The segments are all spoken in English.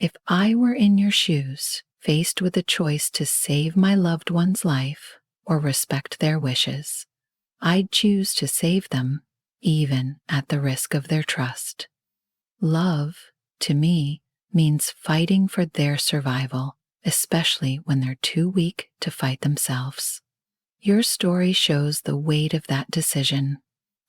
If I were in your shoes, faced with the choice to save my loved one's life or respect their wishes, I'd choose to save them, even at the risk of their trust. Love, to me, means fighting for their survival, especially when they're too weak to fight themselves. Your story shows the weight of that decision,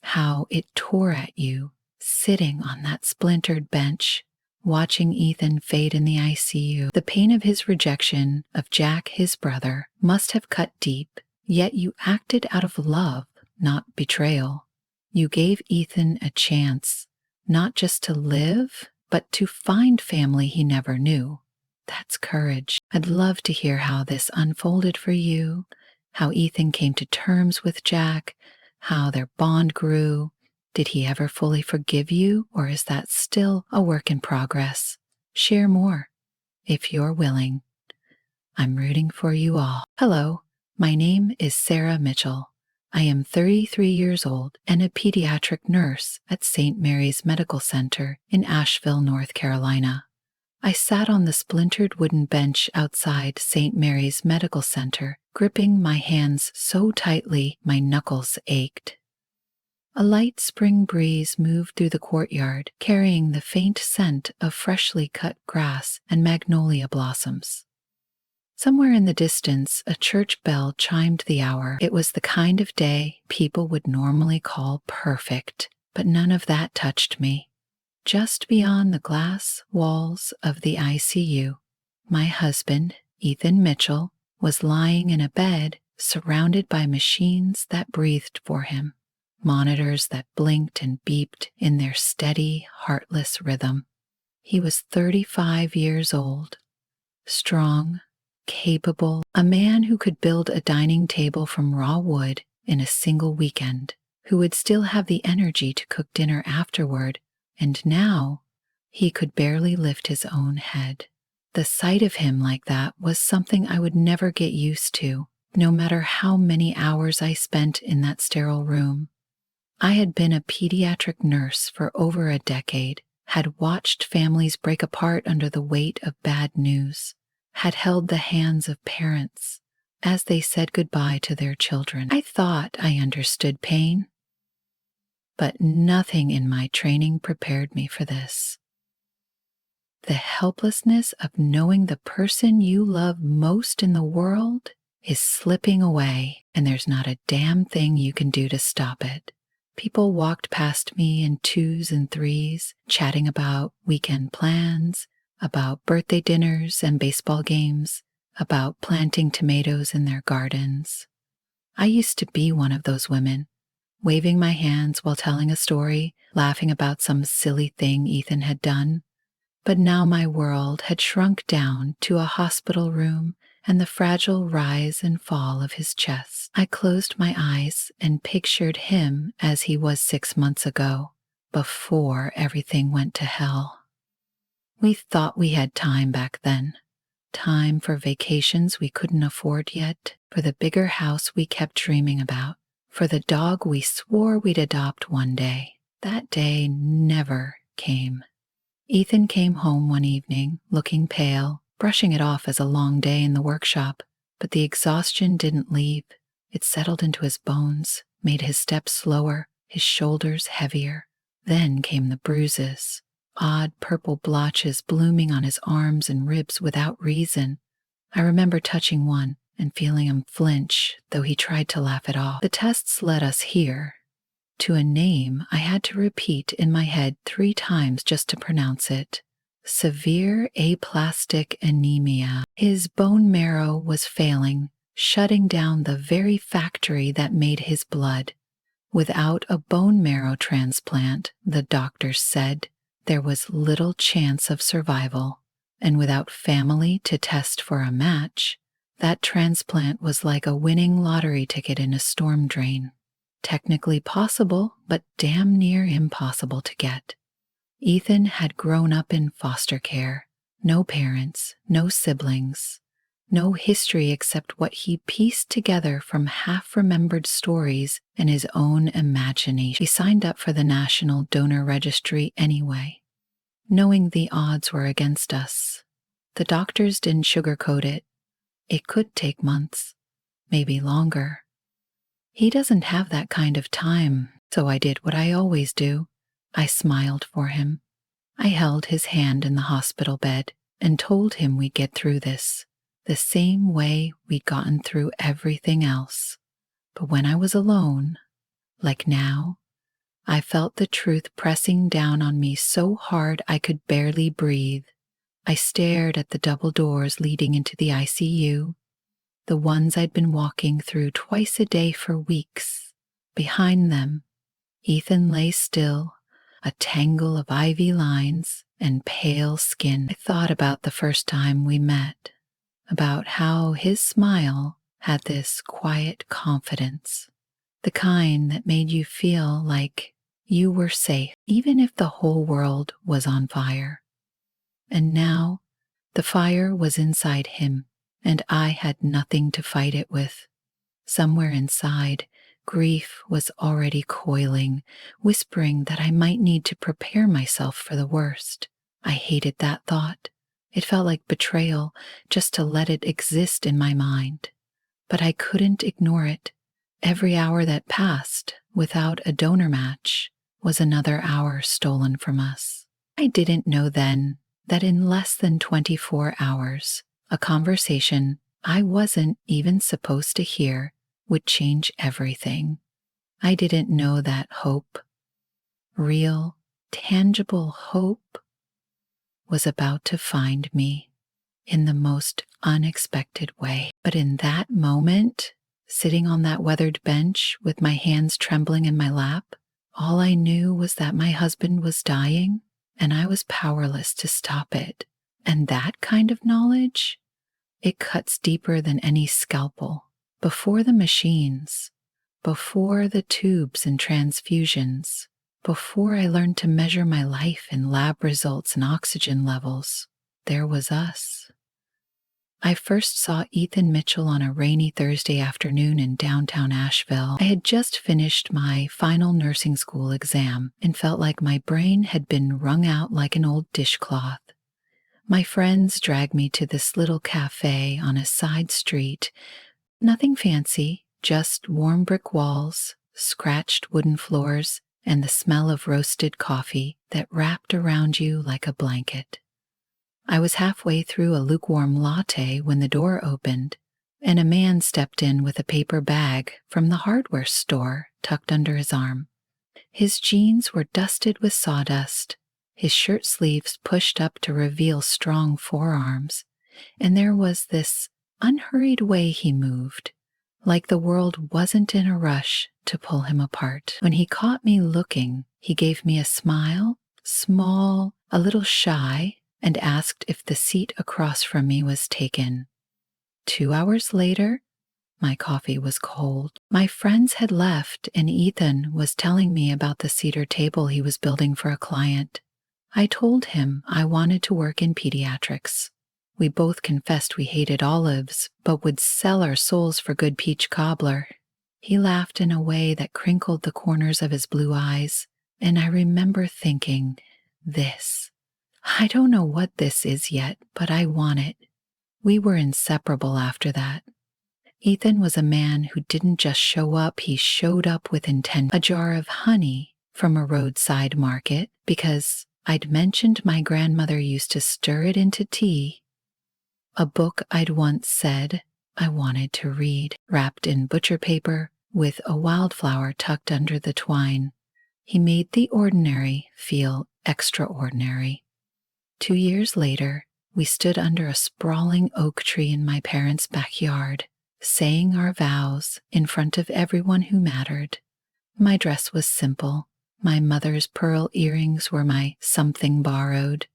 how it tore at you, sitting on that splintered bench, watching Ethan fade in the ICU. The pain of his rejection of Jack, his brother, must have cut deep, yet you acted out of love, not betrayal. You gave Ethan a chance, not just to live, but to find family he never knew. That's courage. I'd love to hear how this unfolded for you, how Ethan came to terms with Jack, how their bond grew. Did he ever fully forgive you, or is that still a work in progress? Share more, if you're willing. I'm rooting for you all. Hello, my name is Sarah Mitchell. I am 33 years old and a pediatric nurse at St. Mary's Medical Center in Asheville, North Carolina. I sat on the splintered wooden bench outside St. Mary's Medical Center, gripping my hands so tightly my knuckles ached. A light spring breeze moved through the courtyard, carrying the faint scent of freshly cut grass and magnolia blossoms. Somewhere in the distance, a church bell chimed the hour. It was the kind of day people would normally call perfect, but none of that touched me. Just beyond the glass walls of the ICU, my husband, Ethan Mitchell, was lying in a bed surrounded by machines that breathed for him, monitors that blinked and beeped in their steady, heartless rhythm. He was 35 years old, strong, capable, a man who could build a dining table from raw wood in a single weekend, who would still have the energy to cook dinner afterward, and now he could barely lift his own head. The sight of him like that was something I would never get used to, no matter how many hours I spent in that sterile room. I had been a pediatric nurse for over a decade, had watched families break apart under the weight of bad news, had held the hands of parents as they said goodbye to their children. I thought I understood pain, but nothing in my training prepared me for this. The helplessness of knowing the person you love most in the world is slipping away, and there's not a damn thing you can do to stop it. People walked past me in twos and threes, chatting about weekend plans, about birthday dinners and baseball games, about planting tomatoes in their gardens. I used to be one of those women, waving my hands while telling a story, laughing about some silly thing Ethan had done. But now my world had shrunk down to a hospital room and the fragile rise and fall of his chest. I closed my eyes and pictured him as he was 6 months ago, before everything went to hell. We thought we had time back then. Time for vacations we couldn't afford yet, for the bigger house we kept dreaming about, for the dog we swore we'd adopt one day. That day never came. Ethan came home one evening, looking pale, brushing it off as a long day in the workshop, but the exhaustion didn't leave. It settled into his bones, made his steps slower, his shoulders heavier. Then came the bruises, odd purple blotches blooming on his arms and ribs without reason. I remember touching one and feeling him flinch, though he tried to laugh it off. The tests led us here, to a name I had to repeat in my head 3 times just to pronounce it. Severe aplastic anemia. His bone marrow was failing, shutting down the very factory that made his blood. Without a bone marrow transplant, the doctors said, there was little chance of survival, and without family to test for a match, that transplant was like a winning lottery ticket in a storm drain. Technically possible, but damn near impossible to get. Ethan had grown up in foster care. No parents, no siblings, no history except what he pieced together from half-remembered stories and his own imagination. He signed up for the National Donor Registry anyway. knowing the odds were against us. The doctors didn't sugarcoat it. It could take months, maybe longer. He doesn't have that kind of time, so I did what I always do. I smiled for him. I held his hand in the hospital bed and told him we'd get through this, the same way we'd gotten through everything else. But when I was alone, like now, I felt the truth pressing down on me so hard I could barely breathe. I stared at the double doors leading into the ICU, the ones I'd been walking through twice a day for weeks. Behind them, Ethan lay still, a tangle of IV lines and pale skin. I thought about the first time we met, about how his smile had this quiet confidence, the kind that made you feel like you were safe, even if the whole world was on fire. And now, the fire was inside him, and I had nothing to fight it with. Somewhere inside, grief was already coiling, whispering that I might need to prepare myself for the worst. I hated that thought. It felt like betrayal just to let it exist in my mind. But I couldn't ignore it. Every hour that passed without a donor match was another hour stolen from us. I didn't know then that in less than 24 hours, a conversation I wasn't even supposed to hear would change everything. I didn't know that hope, real, tangible hope, was about to find me in the most unexpected way. But in that moment, sitting on that weathered bench with my hands trembling in my lap, all I knew was that my husband was dying and I was powerless to stop it. And that kind of knowledge, it cuts deeper than any scalpel. Before the machines, before the tubes and transfusions, before I learned to measure my life in lab results and oxygen levels, there was us. I first saw Ethan Mitchell on a rainy Thursday afternoon in downtown Asheville. I had just finished my final nursing school exam and felt like my brain had been wrung out like an old dishcloth. My friends dragged me to this little cafe on a side street. Nothing fancy, just warm brick walls, scratched wooden floors, and the smell of roasted coffee that wrapped around you like a blanket. I was halfway through a lukewarm latte when the door opened, and a man stepped in with a paper bag from the hardware store tucked under his arm. His jeans were dusted with sawdust, his shirt sleeves pushed up to reveal strong forearms, and there was this unhurried way he moved, like the world wasn't in a rush to pull him apart. When he caught me looking, he gave me a smile, small, a little shy, and asked if the seat across from me was taken. 2 hours later, my coffee was cold. My friends had left, and Ethan was telling me about the cedar table he was building for a client. I told him I wanted to work in pediatrics. We both confessed we hated olives, but would sell our souls for good peach cobbler. He laughed in a way that crinkled the corners of his blue eyes, and I remember thinking, I don't know what this is yet, but I want it. We were inseparable after that. Ethan was a man who didn't just show up, he showed up with intent. A jar of honey from a roadside market because I'd mentioned my grandmother used to stir it into tea. A book I'd once said I wanted to read, wrapped in butcher paper with a wildflower tucked under the twine. He made the ordinary feel extraordinary. 2 years later, we stood under a sprawling oak tree in my parents' backyard, saying our vows in front of everyone who mattered. My dress was simple. My mother's pearl earrings were my something borrowed.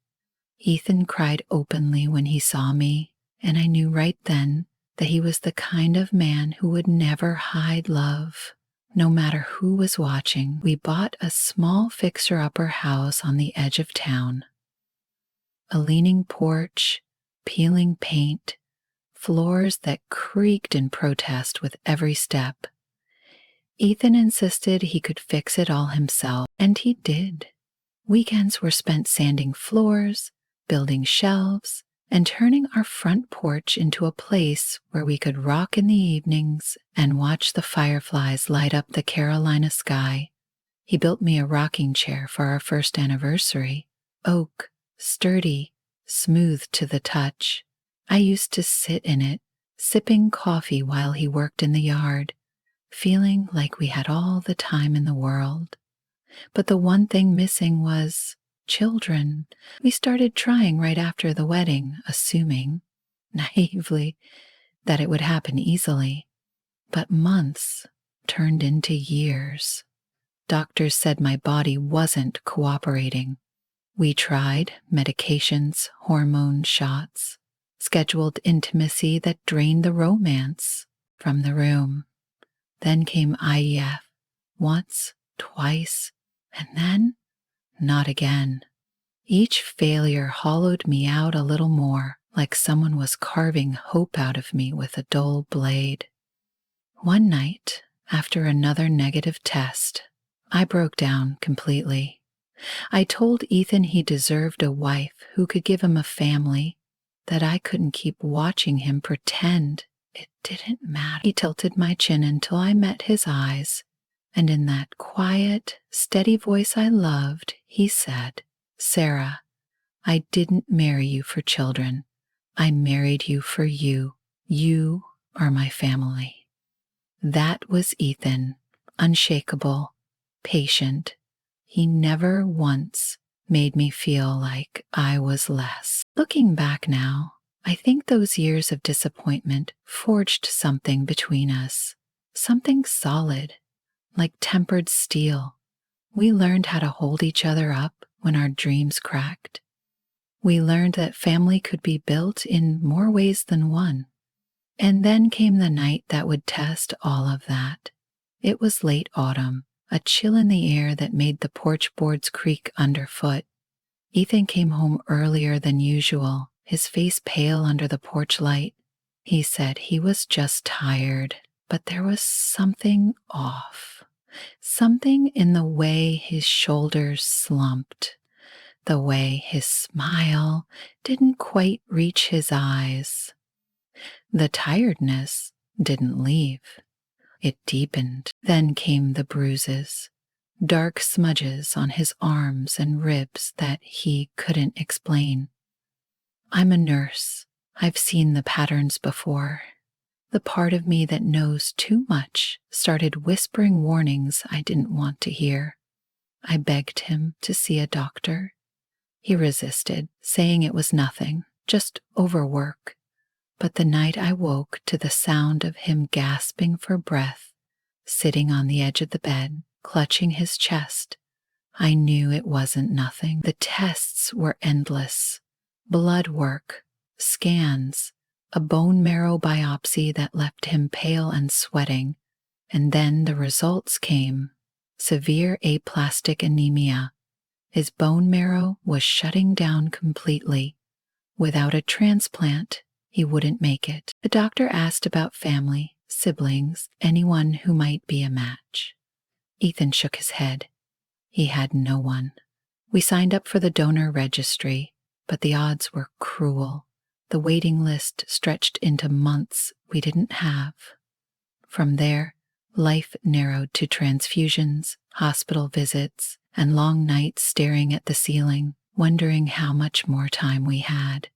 Ethan cried openly when he saw me, and I knew right then that he was the kind of man who would never hide love, no matter who was watching. We bought a small fixer-upper house on the edge of town. A leaning porch, peeling paint, floors that creaked in protest with every step. Ethan insisted he could fix it all himself, and he did. Weekends were spent sanding floors, building shelves, and turning our front porch into a place where we could rock in the evenings and watch the fireflies light up the Carolina sky. He built me a rocking chair for our first anniversary, oak, sturdy, smooth to the touch. I used to sit in it, sipping coffee while he worked in the yard, feeling like we had all the time in the world. But the one thing missing was children. We started trying right after the wedding, assuming, naively, that it would happen easily. But months turned into years. Doctors said my body wasn't cooperating. We tried medications, hormone shots, scheduled intimacy that drained the romance from the room. Then came IEF, once, twice, and then not again. Each failure hollowed me out a little more, like someone was carving hope out of me with a dull blade. One night, after another negative test, I broke down completely. I told Ethan he deserved a wife who could give him a family, that I couldn't keep watching him pretend it didn't matter. He tilted my chin until I met his eyes, and in that quiet, steady voice I loved, he said, "Sarah, I didn't marry you for children. I married you for you. You are my family." That was Ethan, unshakable, patient. He never once made me feel like I was less. Looking back now, I think those years of disappointment forged something between us, something solid, like tempered steel. We learned how to hold each other up when our dreams cracked. We learned that family could be built in more ways than one. And then came the night that would test all of that. It was late autumn, a chill in the air that made the porch boards creak underfoot. Ethan came home earlier than usual, his face pale under the porch light. He said he was just tired, but there was something off. Something in the way his shoulders slumped, the way his smile didn't quite reach his eyes. The tiredness didn't leave. It deepened. Then came the bruises, dark smudges on his arms and ribs that he couldn't explain. I'm a nurse. I've seen the patterns before. The part of me that knows too much started whispering warnings I didn't want to hear. I begged him to see a doctor. He resisted, saying it was nothing, just overwork. But the night I woke to the sound of him gasping for breath, sitting on the edge of the bed, clutching his chest, I knew it wasn't nothing. The tests were endless. Blood work, scans, a bone marrow biopsy that left him pale and sweating, and then the results came. Severe aplastic anemia. His bone marrow was shutting down completely. Without a transplant, he wouldn't make it. The doctor asked about family, siblings, anyone who might be a match. Ethan shook his head. He had no one. We signed up for the donor registry, but the odds were cruel. The waiting list stretched into months we didn't have. From there, life narrowed to transfusions, hospital visits, and long nights staring at the ceiling, wondering how much more time we had.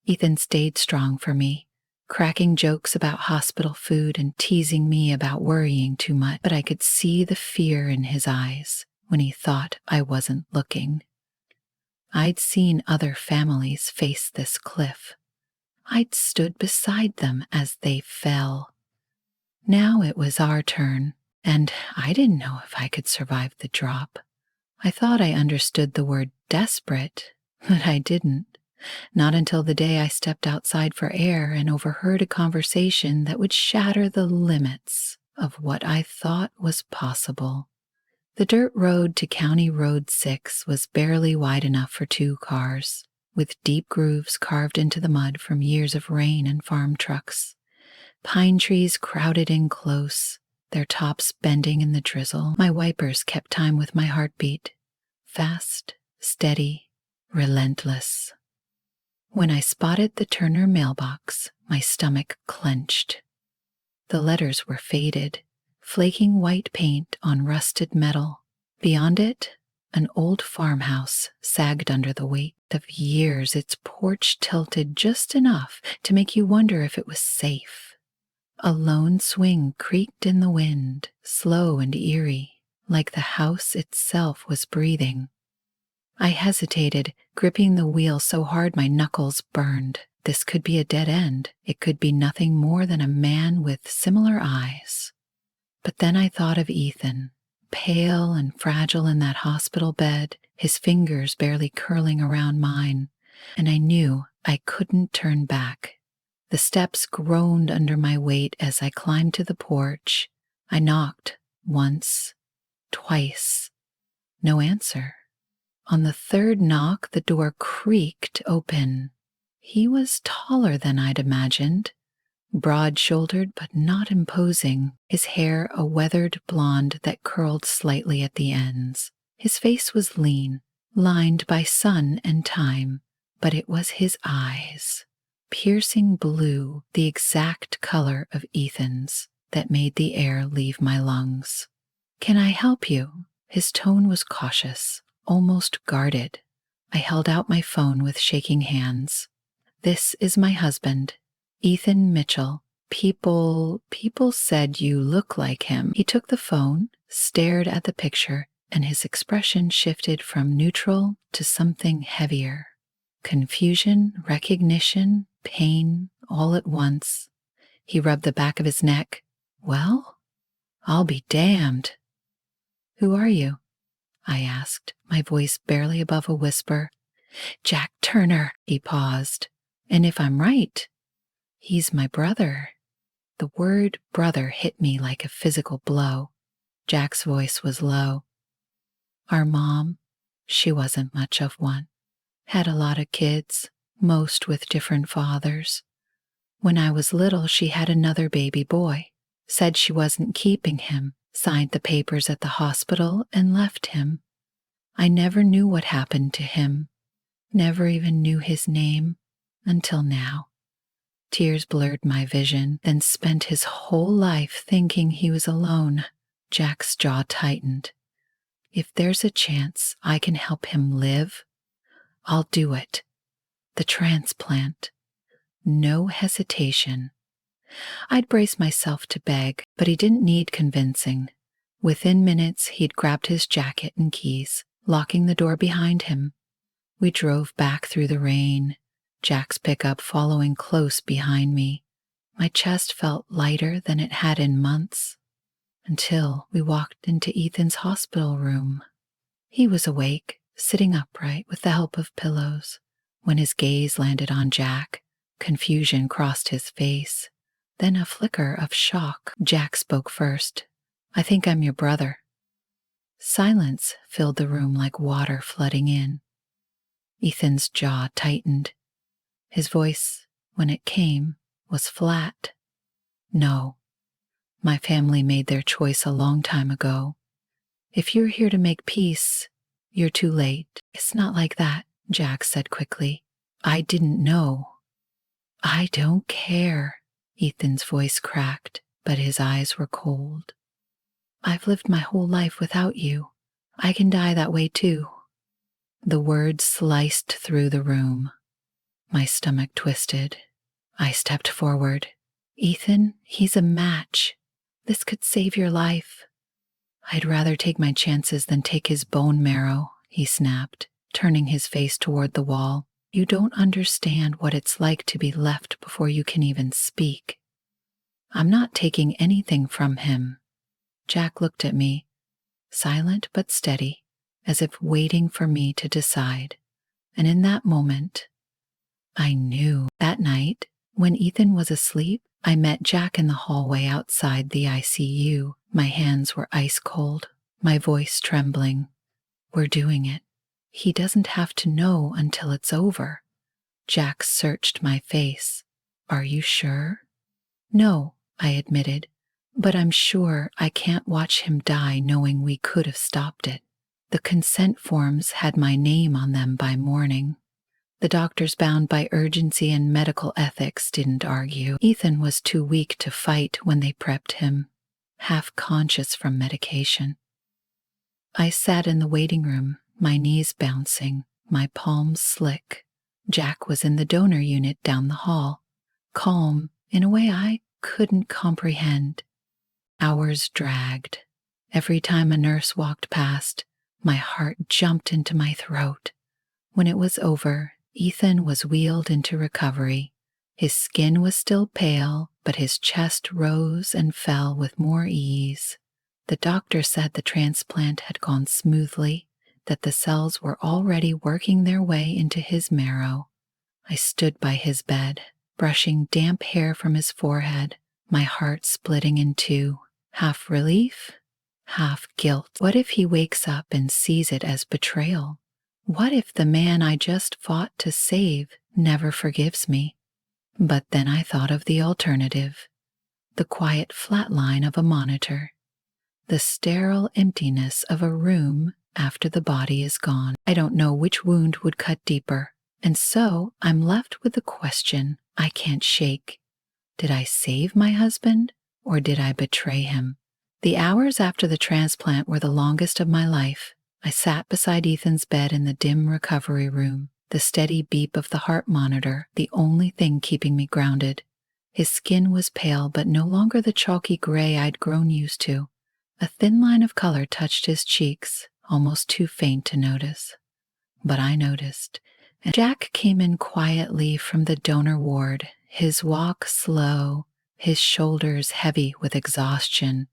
Ethan stayed strong for me, cracking jokes about hospital food and teasing me about worrying too much, but I could see the fear in his eyes when he thought I wasn't looking. I'd seen other families face this cliff. I'd stood beside them as they fell. Now it was our turn, and I didn't know if I could survive the drop. I thought I understood the word desperate, but I didn't. Not until the day I stepped outside for air and overheard a conversation that would shatter the limits of what I thought was possible. The dirt road to County Road 6 was barely wide enough for 2 cars, with deep grooves carved into the mud from years of rain and farm trucks. Pine trees crowded in close, their tops bending in the drizzle. My wipers kept time with my heartbeat. fast, steady, relentless. When I spotted the Turner mailbox, my stomach clenched. The letters were faded, flaking white paint on rusted metal. Beyond it, an old farmhouse sagged under the weight of years, its porch tilted just enough to make you wonder if it was safe. A lone swing creaked in the wind, slow and eerie, like the house itself was breathing. I hesitated, gripping the wheel so hard my knuckles burned. This could be a dead end. It could be nothing more than a man with similar eyes. But then I thought of Ethan, pale and fragile in that hospital bed, his fingers barely curling around mine, and I knew I couldn't turn back. The steps groaned under my weight as I climbed to the porch. I knocked once, twice. No answer. On the third knock, the door creaked open. He was taller than I'd imagined, broad-shouldered but not imposing, his hair a weathered blonde that curled slightly at the ends. His face was lean, lined by sun and time, but it was his eyes, piercing blue, the exact color of Ethan's, that made the air leave my lungs. "Can I help you?" His tone was cautious, almost guarded. I held out my phone with shaking hands. "This is my husband, Ethan Mitchell. People said you look like him." He took the phone, stared at the picture, and his expression shifted from neutral to something heavier. Confusion, recognition, pain, all at once. He rubbed the back of his neck. "Well, I'll be damned." "Who are you?" I asked, my voice barely above a whisper. "Jack Turner." He paused. "And if I'm right, he's my brother." The word brother hit me like a physical blow. Jack's voice was low. "Our mom, she wasn't much of one. Had a lot of kids, most with different fathers. When I was little, she had another baby boy. Said she wasn't keeping him, signed the papers at the hospital, and left him. I never knew what happened to him, never even knew his name until now." Tears blurred my vision, then spent his whole life thinking he was alone. Jack's jaw tightened. "If there's a chance I can help him live, I'll do it. The transplant. No hesitation." I'd brace myself to beg, but he didn't need convincing. Within minutes, he'd grabbed his jacket and keys, locking the door behind him. We drove back through the rain, Jack's pickup following close behind me. My chest felt lighter than it had in months, until we walked into Ethan's hospital room. He was awake, sitting upright with the help of pillows. When his gaze landed on Jack, confusion crossed his face, then a flicker of shock. Jack spoke first. "I think I'm your brother." Silence filled the room like water flooding in. Ethan's jaw tightened. His voice, when it came, was flat. "No. My family made their choice a long time ago. If you're here to make peace, you're too late." "It's not like that," Jack said quickly. "I didn't know." "I don't care." Ethan's voice cracked, but his eyes were cold. "I've lived my whole life without you. I can die that way too." The words sliced through the room. My stomach twisted. I stepped forward. "Ethan, he's a match. This could save your life." "I'd rather take my chances than take his bone marrow," he snapped, turning his face toward the wall. "You don't understand what it's like to be left before you can even speak. I'm not taking anything from him." Jack looked at me, silent but steady, as if waiting for me to decide. And in that moment, I knew. That night, when Ethan was asleep, I met Jack in the hallway outside the ICU. My hands were ice cold, my voice trembling. "We're doing it. He doesn't have to know until it's over." Jack searched my face. "Are you sure?" "No," I admitted, "but I'm sure I can't watch him die knowing we could have stopped it." The consent forms had my name on them by morning. The doctors bound by urgency and medical ethics didn't argue. Ethan was too weak to fight when they prepped him, half conscious from medication. I sat in the waiting room, my knees bouncing, my palms slick. Jack was in the donor unit down the hall, calm in a way I couldn't comprehend. Hours dragged. Every time a nurse walked past, my heart jumped into my throat. When it was over, Ethan was wheeled into recovery. His skin was still pale, but his chest rose and fell with more ease. The doctor said the transplant had gone smoothly, that the cells were already working their way into his marrow. I stood by his bed, brushing damp hair from his forehead, my heart splitting in two, half relief, half guilt. What if he wakes up and sees it as betrayal? What if the man I just fought to save never forgives me? But then I thought of the alternative, the quiet flatline of a monitor, the sterile emptiness of a room after the body is gone. I don't know which wound would cut deeper, and so I'm left with the question I can't shake. Did I save my husband, or did I betray him? The hours after the transplant were the longest of my life. I sat beside Ethan's bed in the dim recovery room, the steady beep of the heart monitor, the only thing keeping me grounded. His skin was pale, but no longer the chalky gray I'd grown used to. A thin line of color touched his cheeks, almost too faint to notice. But I noticed, and Jack came in quietly from the donor ward, his walk slow, his shoulders heavy with exhaustion.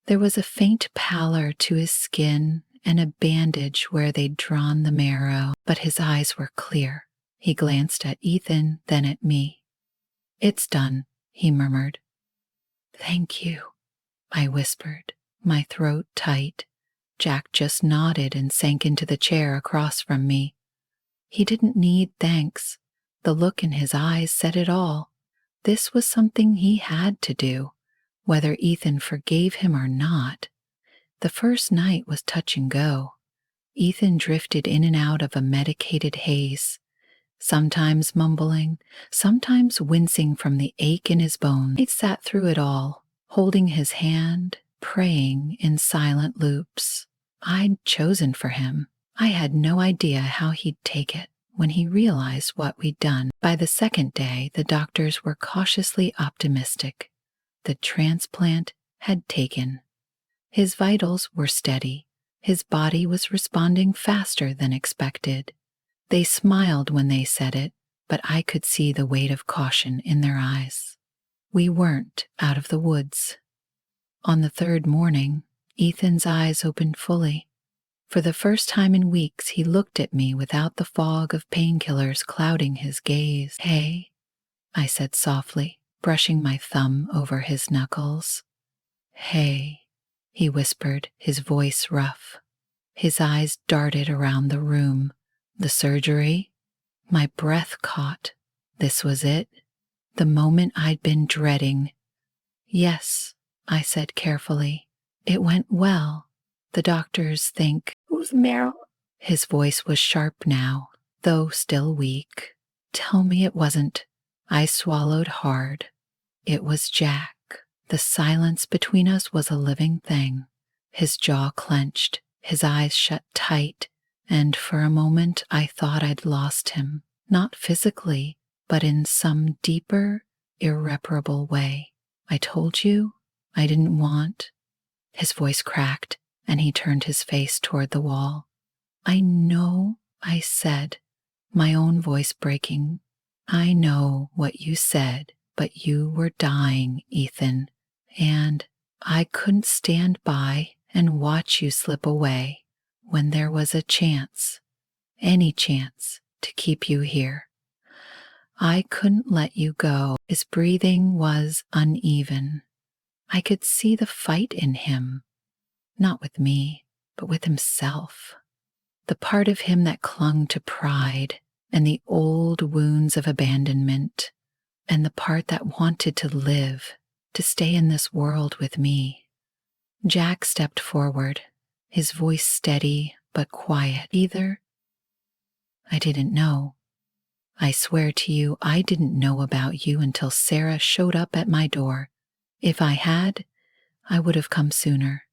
There was a faint pallor to his skin and a bandage where they'd drawn the marrow, but his eyes were clear. He glanced at Ethan, then at me. "It's done," he murmured. "Thank you," I whispered, my throat tight. Jack just nodded and sank into the chair across from me. He didn't need thanks. The look in his eyes said it all. This was something he had to do, whether Ethan forgave him or not. The first night was touch and go. Ethan drifted in and out of a medicated haze, sometimes mumbling, sometimes wincing from the ache in his bones. I sat through it all, holding his hand, praying in silent loops. I'd chosen for him. I had no idea how he'd take it when he realized what we'd done. By the second day, the doctors were cautiously optimistic. The transplant had taken. His vitals were steady. His body was responding faster than expected. They smiled when they said it, but I could see the weight of caution in their eyes. We weren't out of the woods. On the third morning, Ethan's eyes opened fully. For the first time in weeks, he looked at me without the fog of painkillers clouding his gaze. "Hey," I said softly, brushing my thumb over his knuckles. "Hey," he whispered, his voice rough. His eyes darted around the room. The surgery? My breath caught. This was it? The moment I'd been dreading. "Yes," I said carefully. "It went well. The doctors think—" "Who's Meryl?" His voice was sharp now, though still weak. "Tell me it wasn't." I swallowed hard. It was Jack. The silence between us was a living thing. His jaw clenched, his eyes shut tight, and for a moment I thought I'd lost him, not physically, but in some deeper, irreparable way. "I told you I didn't want—" His voice cracked, and he turned his face toward the wall. "I know," I said, my own voice breaking. "I know what you said, but you were dying, Ethan, and I couldn't stand by and watch you slip away when there was a chance, any chance, to keep you here. I couldn't let you go." His breathing was uneven. I could see the fight in him, not with me, but with himself. The part of him that clung to pride and the old wounds of abandonment, and the part that wanted to live, to stay in this world with me. Jack stepped forward, his voice steady, but quiet either. I didn't know. I swear to you, I didn't know about you until Sarah showed up at my door. If I had, I would have come sooner.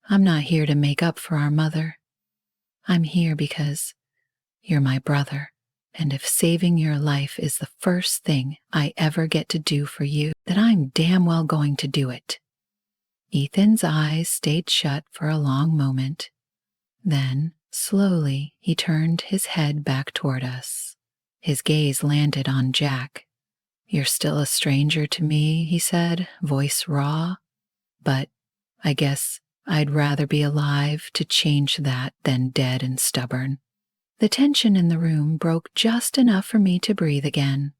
I'm not here to make up for our mother. I'm here because you're my brother, and if saving your life is the first thing I ever get to do for you, then I'm damn well going to do it." Ethan's eyes stayed shut for a long moment. Then, slowly, he turned his head back toward us. His gaze landed on Jack. "You're still a stranger to me," he said, voice raw. "But I guess I'd rather be alive to change that than dead and stubborn." The tension in the room broke just enough for me to breathe again.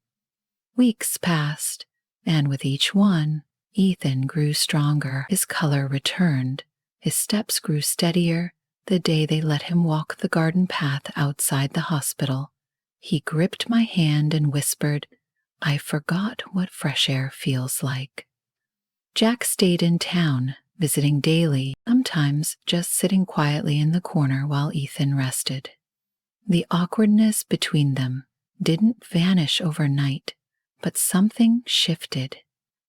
Weeks passed, and with each one, Ethan grew stronger. His color returned. His steps grew steadier the day they let him walk the garden path outside the hospital. He gripped my hand and whispered, "I forgot what fresh air feels like." Jack stayed in town, visiting daily, sometimes just sitting quietly in the corner while Ethan rested. The awkwardness between them didn't vanish overnight, but something shifted.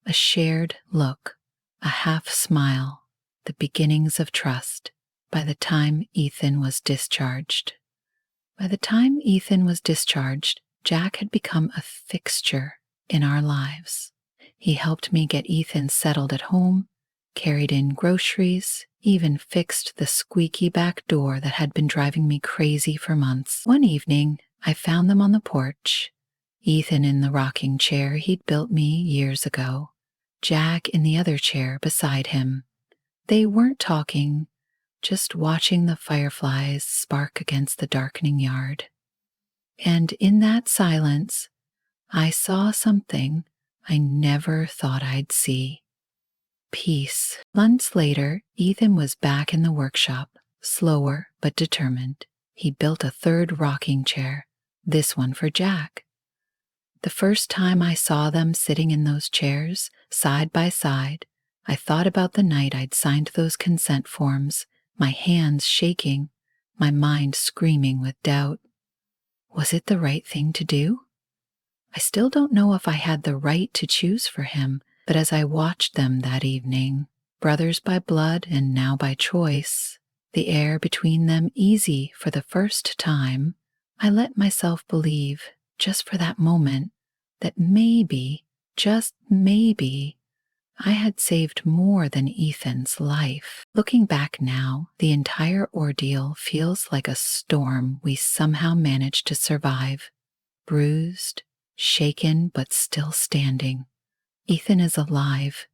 A shared look, a half smile, the beginnings of trust. By the time Ethan was discharged, Jack had become a fixture in our lives. He helped me get Ethan settled at home, carried in groceries, even fixed the squeaky back door that had been driving me crazy for months. One evening, I found them on the porch, Ethan in the rocking chair he'd built me years ago, Jack in the other chair beside him. They weren't talking, just watching the fireflies spark against the darkening yard. And in that silence, I saw something I never thought I'd see. Peace. Months later, Ethan was back in the workshop, slower but determined. He built a third rocking chair, this one for Jack. The first time I saw them sitting in those chairs, side by side, I thought about the night I'd signed those consent forms, my hands shaking, my mind screaming with doubt. Was it the right thing to do? I still don't know if I had the right to choose for him, but as I watched them that evening, brothers by blood and now by choice, the air between them easy for the first time, I let myself believe, just for that moment, that maybe, just maybe, I had saved more than Ethan's life. Looking back now, the entire ordeal feels like a storm we somehow managed to survive. Bruised, shaken, but still standing. Ethan is alive.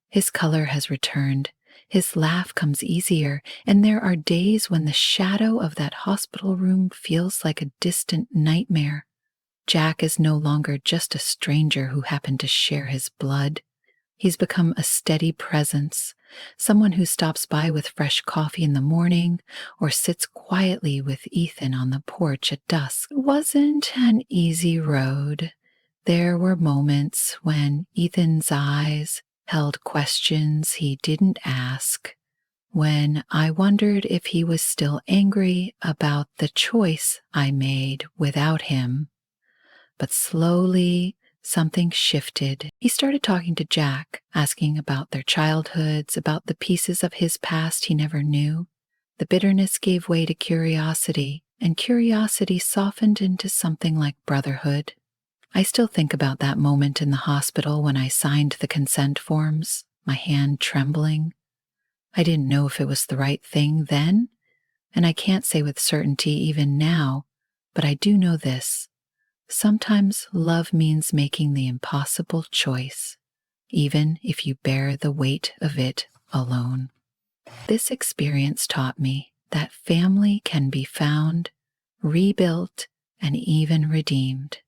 His color has returned. His laugh comes easier, and there are days when the shadow of that hospital room feels like a distant nightmare. Jack is no longer just a stranger who happened to share his blood. He's become a steady presence, someone who stops by with fresh coffee in the morning or sits quietly with Ethan on the porch at dusk. It wasn't an easy road. There were moments when Ethan's eyes held questions he didn't ask, when I wondered if he was still angry about the choice I made without him. But slowly, something shifted. He started talking to Jack, asking about their childhoods, about the pieces of his past he never knew. The bitterness gave way to curiosity, and curiosity softened into something like brotherhood. I still think about that moment in the hospital when I signed the consent forms, my hand trembling. I didn't know if it was the right thing then, and I can't say with certainty even now, but I do know this. Sometimes love means making the impossible choice, even if you bear the weight of it alone. This experience taught me that family can be found, rebuilt, and even redeemed,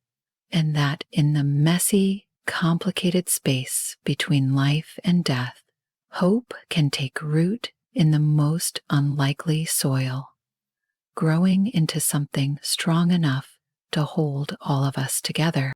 and that in the messy, complicated space between life and death, hope can take root in the most unlikely soil, growing into something strong enough to hold all of us together.